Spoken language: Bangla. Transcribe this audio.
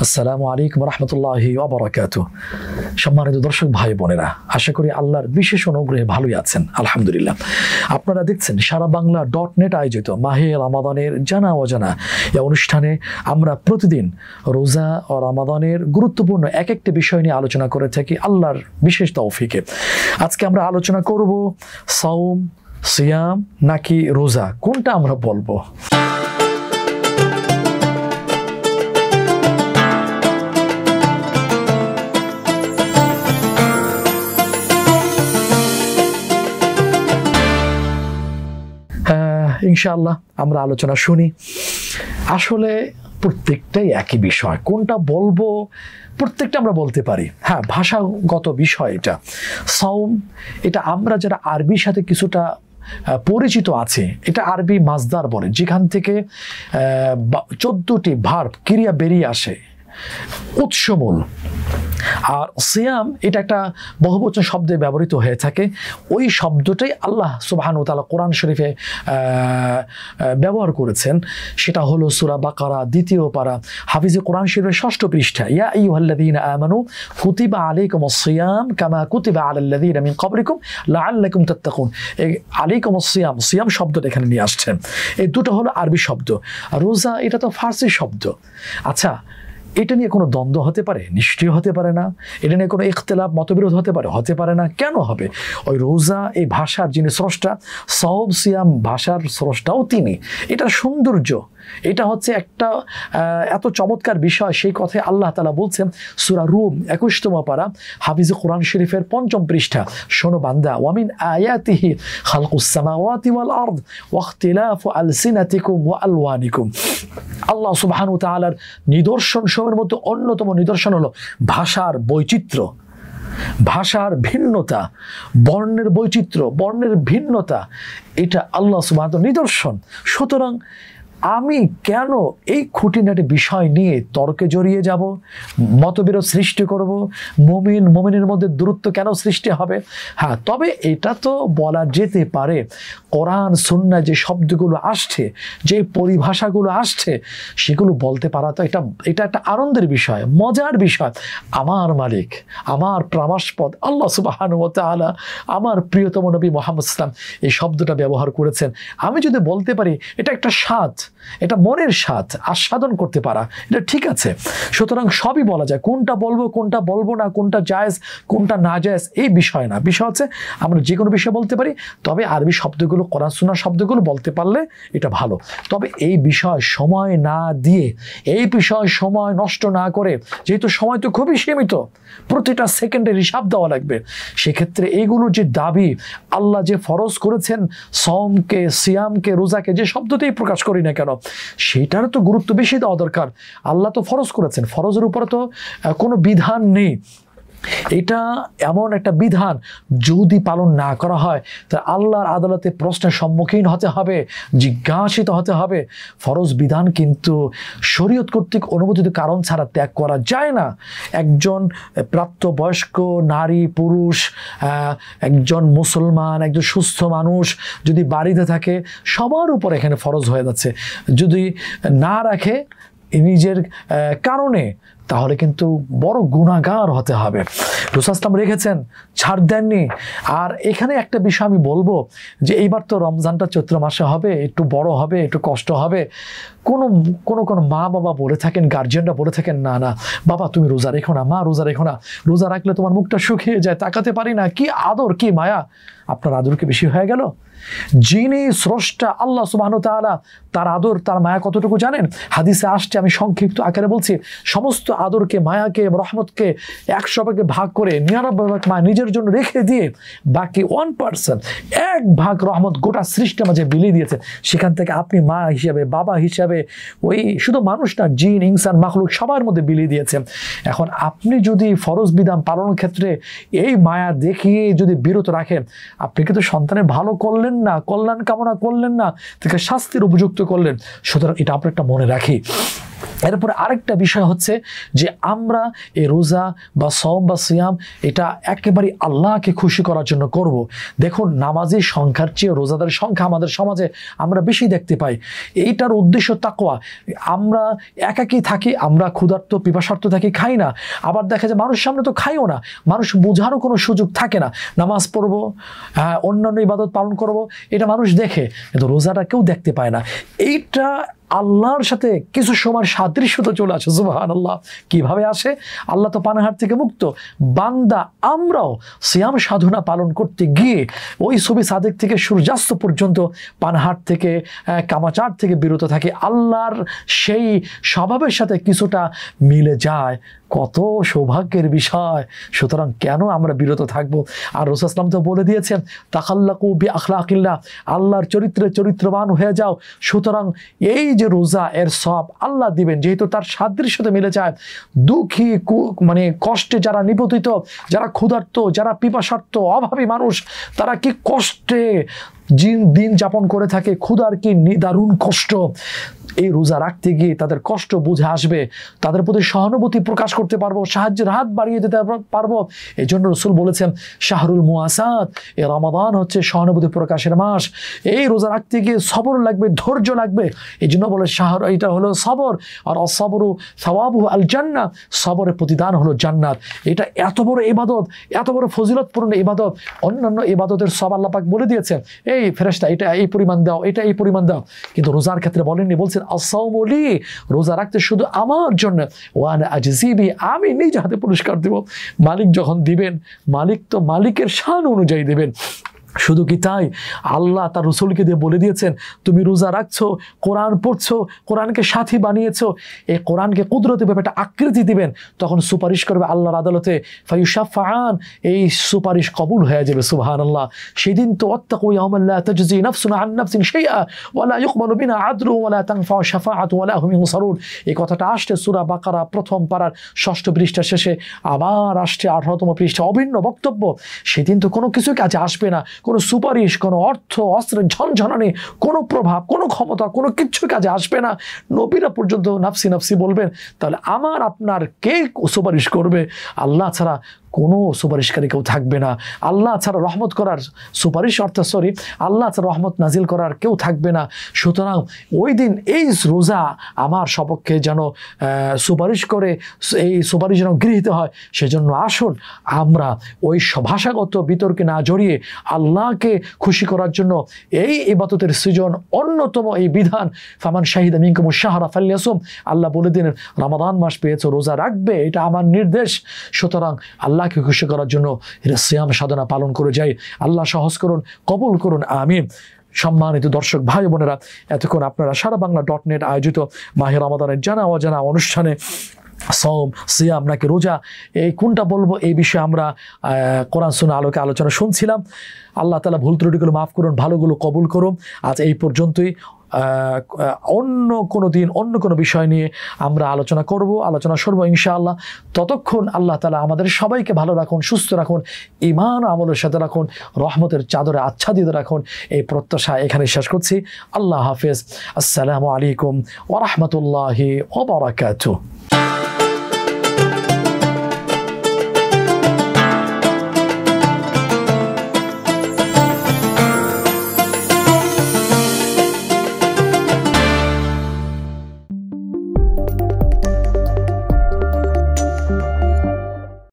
আসসালামু আলাইকুম রহমতুল্লাহি ওয়া বারাকাতুহু। সম্মানিত দর্শক ভাই বোনেরা, আশা করি আল্লাহর বিশেষ অনুগ্রহে ভালোই আছেন। আলহামদুলিল্লাহ। আপনারা দেখছেন সারা বাংলা .net আয়োজিত মাহে রমাদানের জানা অজানা এই অনুষ্ঠানে আমরা প্রতিদিন রোজা ও রমাদানের গুরুত্বপূর্ণ এক একটি বিষয় নিয়ে আলোচনা করে থাকি আল্লাহর বিশেষ তৌফিকে। আজকে আমরা আলোচনা করব সাওম, সিয়াম নাকি রোজা, কোনটা আমরা বলবো। ইনশাআল্লাহ আমরা আলোচনা শুনি। আসলে প্রত্যেকটাই একই বিষয়, কোনটা বলবো প্রত্যেকটা আমরা বলতে পারি। হ্যাঁ, ভাষাগত বিষয় এটা। সাওম, এটা আমরা যারা আরবির সাথে কিছুটা পরিচিত আছে, এটা আরবি মাজদার বলে, যেখান থেকে 14টি ভার্ব ক্রিয়া বেরিয়ে আসে, উৎসমূল। আর সিয়াম এটা একটা বহুবচন শব্দে ব্যবহৃত হয়ে থাকে। ওই শব্দটাই আল্লাহ সুবহানাহু ওয়া তাআলা কোরআন শরীফে ব্যবহার করেছেন। সেটা হলো সূরা বাকারা 2য় পারা, হাফিজে কোরআন শরীফের 6ষ্ঠ পৃষ্ঠা। ইয়া আইয়ুহাল্লাযীনা আমানু কুতিবা আলাইকুমুস সিয়াম কামা কুতিবা আলাল্লাযীনা মিন ক্বাবলিকুম লাআল্লাকুম তাত্তাকুন। এই আলাইকুমুস সিয়াম, সিয়াম শব্দটা এখানে নিয়ে আসছেন। এই দুটো হলো আরবি শব্দ। রোজা এটা তো ফার্সি শব্দ। আচ্ছা, এটা নিয়ে কোনো দ্বন্দ্ব হতে পারে? নিশ্চয়ই হতে পারে না। এটা নিয়ে কোনো ইখতিলাফ, মতবিরোধ হতে পারে? হতে পারে না। কেন হবে? ওই রোজা এই ভাষার যিনি স্রষ্টা, সাওম সিয়াম ভাষার স্রষ্টাও তিনি। এটা সৌন্দর্য, এটা হচ্ছে একটা এত চমৎকার বিষয়। সেই কথায় আল্লাহ তাআলা বলছেন সূরা রুম 21তম পারা, হাফিজে কোরআন শরীফের 5ম পৃষ্ঠা, শোনো বান্দা, ওয়ামিন আয়াতিহি খালকুস সামাওয়াতি ওয়াল আরদ ওয়া ইখতিলাফু আলসিনাতিকুম ওয়া আলওয়ানিকুম। আল্লাহ সুবহানাহু ওয়া তাআলার নিদর্শন সমূহের মধ্যে অন্যতম নিদর্শন হলো ভাষার বৈচিত্র্য, ভাষার ভিন্নতা, বর্ণের বৈচিত্র্য, বর্ণের ভিন্নতা। এটা আল্লাহ সুবহানাহু ওয়া তাআলার নিদর্শন। সুতরাং আমি কেন এই খুঁটিনাটি বিষয় নিয়ে তর্কে জড়িয়ে যাব, মতবিরোধ সৃষ্টি করব? মুমিনের মধ্যে দূরত্ব কেন সৃষ্টি হবে? হ্যাঁ, তবে এটা তো বলা যেতে পারে, কোরআন সুন্নাহ যে শব্দগুলো আসছে, যে পরিভাষাগুলো আসছে, সেগুলো বলতে পারা তো এটা একটা আনন্দের বিষয়, মজার বিষয়। আমার মালিক, আমার প্রামাস্পদ আল্লাহ সুবহানাহু ওয়া তাআলা, আমার প্রিয়তম নবী মুহাম্মদ সাল্লাল্লাহু আলাইহি ওয়াসাল্লাম এই শব্দটা ব্যবহার করেছেন। আমি যদি বলতে পারি এটা একটা স্বাদ, এটা মনের স্বাদ আস্বাদন করতে পারা, এটা ঠিক আছে। সুতরাং সবই বলা যায়, কোনটা বলবো কোনটা বলবো না, কোনটা জায়েজ কোনটা না জায়েজ এই বিষয় না। বিষয় হচ্ছে আমরা যে কোনো বিষয় বলতে পারি, তবে আরবি শব্দগুলো, কোরআন সুন্নাহ শব্দগুলো বলতে পারলে এটা ভালো। তবে এই বিষয় সময় না দিয়ে, এই বিষয় সময় নষ্ট না করে, যেহেতু সময় তো খুবই সীমিত, প্রতিটা সেকেন্ডের হিসাব দেওয়া লাগবে, সেক্ষেত্রে এইগুলো যে দাবি, আল্লাহ যে ফরজ করেছেন সাওমকে, সিয়ামকে, রোজাকে, যে শব্দতেই প্রকাশ করি না কেন, সেটার তো গুরুত্ব বেশি দেওয়া দরকার। আল্লাহ তো ফরজ করেছেন, ফরজের উপরে তো কোনো বিধান নেই। এটা এমন একটা বিধান, যদি পালন না করা হয় তা আল্লাহর আদালতে প্রশ্নের সম্মুখীন হতে হবে, জিজ্ঞাসিত হতে হবে। ফরজ বিধান কিন্তু শরীয়ত কর্তৃক অনুমোদিত কারণ ছাড়া ত্যাগ করা যায় না। একজন প্রাপ্তবয়স্ক নারী পুরুষ, একজন মুসলমান, একজন সুস্থ মানুষ যদি বাড়িতে থাকে, সবার উপর এখানে ফরজ হয়ে যাচ্ছে। যদি না রাখে নিজের কারণে, তাহলে কিন্তু বড় গুনাহগার হতে হবে। রাসূল সাল্লাল্লাহু রেখেছেন, ছাড় দেননি। আর এখানে একটা বিষয় আমি বলবো যে এইবার তো রমজানটা চৈত্র মাসে হবে, একটু বড় হবে, একটু কষ্ট হবে। কোনো মা বাবা বলে থাকেন, গার্জিয়ানরা বলে থাকেন, না না বাবা তুমি রোজা রেখো না, মা রোজা রেখো না, রোজা রাখলে তোমার মুখটা শুকিয়ে যায়, তাকাতে পারি না। কি আদর, কি মায়া! আপনার আদর কি বেশি হয়ে গেল? যিনি স্রষ্টা আল্লাহ সুবহানাহু ওয়া তাআলা, তার আদর, তার মায়া কতটুকু জানেন? হাদিসে আসছে, আমি সংক্ষিপ্ত আকারে বলছি, সমস্ত আদরকে, মায়াকে, রহমতকে 100 ভাগে ভাগ করে 99 ভাগ মায়া নিজের জন্য রেখে দিয়ে বাকি 1%, 1 ভাগ রহমত গোটা সৃষ্টির মাঝে বিলিয়ে দিয়েছে। সেখান থেকে আপনি মা হিসাবে, বাবা হিসাবে, ওই শুধু মানুষ না, জিন, ইনসান, মাখলুক সবার মধ্যে বিলিয়ে দিয়েছেন। এখন আপনি যদি ফরজ বিধান পালনের ক্ষেত্রে এই মায়া দেখিয়ে যদি বিরত রাখেন, আপনি কিন্তু সন্তানের ভালো করলেন না, কল্যাণ কামনা করলেন না, তাকে শাস্তির উপযুক্ত করলেন। সুতরাং এটা আমরা একটা মনে রাখি। এরপরে আরেকটা বিষয় হচ্ছে যে আমরা এই রোজা বা সওম বা সিয়াম এটা একেবারে আল্লাহকে খুশি করার জন্য করব। দেখুন, নামাজের সংখ্যার চেয়ে রোজাদারের সংখ্যা আমাদের সমাজে আমরা বেশি দেখতে পাই। এইটার উদ্দেশ্য তাকওয়া। আমরা একাকী থাকি, আমরা ক্ষুধার্ত পিপাসার্ত থাকি, খাই না। আবার দেখা যায় মানুষের সামনে তো খাইও না, মানুষ বোঝারও কোনো সুযোগ থাকে না। নামাজ পড়বো, অন্যান্য ইবাদত পালন করব, এটা মানুষ দেখে, কিন্তু রোজাটা কেউ দেখতে পায় না। এইটা আল্লাহর সাথে কিছু সময় সাদৃশ্যতা চলে আসে। সুবহানাল্লাহ। কিভাবে আসে? আল্লাহ তো পানাহার থেকে মুক্ত, বান্দা আমরাও সিয়াম সাধনা পালন করতে গিয়ে ওই ছবি সাদেক থেকে সূর্যাস্ত পর্যন্ত পানাহার থেকে কামাচার থেকে বিরত থাকি। আল্লাহর সেই স্বভাবের সাথে কিছুটা মিলে যায়, কত সৌভাগ্যের বিষয়। সুতরাং কেন আমরা বিরত থাকবো? আর রাসূল সাল্লাল্লাহু আলাইহি ওয়াসাল্লাম তো বলে দিয়েছেন, তাখাল্লাকু বিআখলাকিল্লাহ, আল্লাহর চরিত্রে চরিত্রবান হয়ে যাও। সুতরাং এই যে রোজা, এর সব আল্লাহ দিবেন, যেহেতু তার সাদৃশ্যতা মিলে যায়। দুঃখী মানে কষ্টে যারা নিপতিত, যারা ক্ষুধার্ত, যারা পিপাসার্ত, অভাবী মানুষ, তারা কি কষ্টে দিন যাপন করে থাকে, ক্ষুধার কি নিদারুণ কষ্ট। এই রোজা রাখতে গিয়ে তাদের কষ্ট বুঝে আসবে, তাদের প্রতি সহানুভূতি প্রকাশ করতে পারবো, সাহায্যের হাত বাড়িয়ে দিতে পারবো। এই জন্য রাসূল বলেছেন, শাহরুল মুআসাত, এই রমাদান হচ্ছে সহানুভূতি প্রকাশের মাস। এই রোজা রাখতে গিয়ে সবর লাগবে, ধৈর্য লাগবে। এই জন্য বলে শাহর, এটা হলো সবর। আর অসবরু সাওয়াবুহু আল জান্নাহ, সবরের প্রতিদান হলো জান্নাত। এটা এত বড় ইবাদত, এত বড় ফজিলতপূর্ণ ইবাদত। অন্যান্য ইবাদতের সব আল্লাহ পাক বলে দিয়েছেন, এই ফেরেশতা এটা এই পরিমাণ দাও, এটা এই পরিমাণ দাও, কিন্তু রোজার ক্ষেত্রে বলেননি। বলছেন আস-সাওমু লি, রোজা রাখতে শুধু আমার জন্য, ওয়া আনা আজজি বি, আমি নিজ হাতে পুরস্কার দেব। মালিক যখন দিবেন, মালিক তো মালিকের শান অনুযায়ী দেবেন। শুধু কি তাই, আল্লাহ তার রাসূলকে দিয়ে বলে দিয়েছেন, তুমি রোজা রাখছো, কোরআন পড়ছো, কোরআনকে সাথী বানিয়েছো, এই কোরআনকে কুদরতি ভাবে একটা আকৃতি দিবেন, তখন সুপারিশ করবে আল্লাহর আদালতে, ফায়ুশাফাআন, এই সুপারিশ কবুল হয়ে যাবে। সুবহানাল্লাহ। সেদিন তো ওয়াত্তাকু ইয়াওমান লা তাজজি নাফসুন আন নাফসিন শাইআ ওয়া লা ইউকবালু মিনহা আদলুন ওয়া লা তানফাউ শাফাআতু ওয়া লা হুম ইউনসারুন। এই কথাটা আসছে সূরা বাকারা প্রথম পারার 6ষ্ঠ পৃষ্ঠার শেষে, আবার আসছে 18তম পৃষ্ঠা, অভিন্ন বক্তব্য। সেদিন তো কোনো কিছু কাজে আসবে না, কোনো সুপারিশ, কোনো অর্থ অস্ত্রের ঝনঝনানি, কোনো প্রভাব, কোনো ক্ষমতা, কোনো কিচ্ছু কাজে আসবে না। নবীরা পর্যন্ত নাফসি নাফসি বলবেন, তাহলে আমার আপনার কে সুপারিশ করবে? আল্লাহ ছাড়া কোনো সুপারিশকারী কেউ থাকবে না। আল্লাহ ছাড়া রহমত করার সুপারিশ অর্থাৎ আল্লাহ ছাড়া রহমত নাজিল করার কেউ থাকবে না। সুতরাং ওই দিন এই রোজা আমার সপক্ষে যেন সুপারিশ করে, এই সুপারিশ যেন গৃহীত হয়, সেজন্য আসুন আমরা ওই ভাষাগত বিতর্কে না জড়িয়ে আল্লাহকে খুশি করার জন্য এই ইবাদতের সৃজন, অন্যতম এই বিধান, ফামান শাহিদা মিনকুমুশ শাহরা ফালইয়াসুম, আল্লাহ বলে দিলেন রমাদান মাস পেয়েছো, রোজা রাখবে, এটা আমার নির্দেশ। সুতরাং আল্লাহকে খুশি করার জন্য সিয়াম সাধনা পালন করে যাই। আল্লাহ সহজ করুন, কবুল করুন, আমিন। সম্মানিত দর্শক ভাই বোনেরা, এতক্ষণ আপনারা সারা বাংলা .net আয়োজিত মাহে রমাদানের জানা অজানা অনুষ্ঠানে সওম, সিয়াম নাকি রোজা, এই কোনটা বলবো, এই বিষয়ে আমরা কোরআন সুন্নাহ আলোকে আলোচনা শুনছিলাম। আল্লাহ তাআলা ভুল ত্রুটিগুলো মাফ করুন, ভালোগুলো কবুল করুন। আজ এই পর্যন্তই। অন্য কোনো দিন অন্য কোনো বিষয় নিয়ে আমরা আলোচনা সরবো ইনশাআল্লাহ। ততক্ষণ আল্লাহ তাআলা আমাদের সবাইকে ভালো রাখুন, সুস্থ রাখুন, ঈমান আমলের সাথে রাখুন, রহমতের চাদরে আচ্ছাদিত রাখুন, এই প্রত্যাশা এখানে শেষ করছি। আল্লাহ হাফেজ। আসসালামু আলাইকুম ওয়া রাহমাতুল্লাহি ওয়া বারাকাতুহু।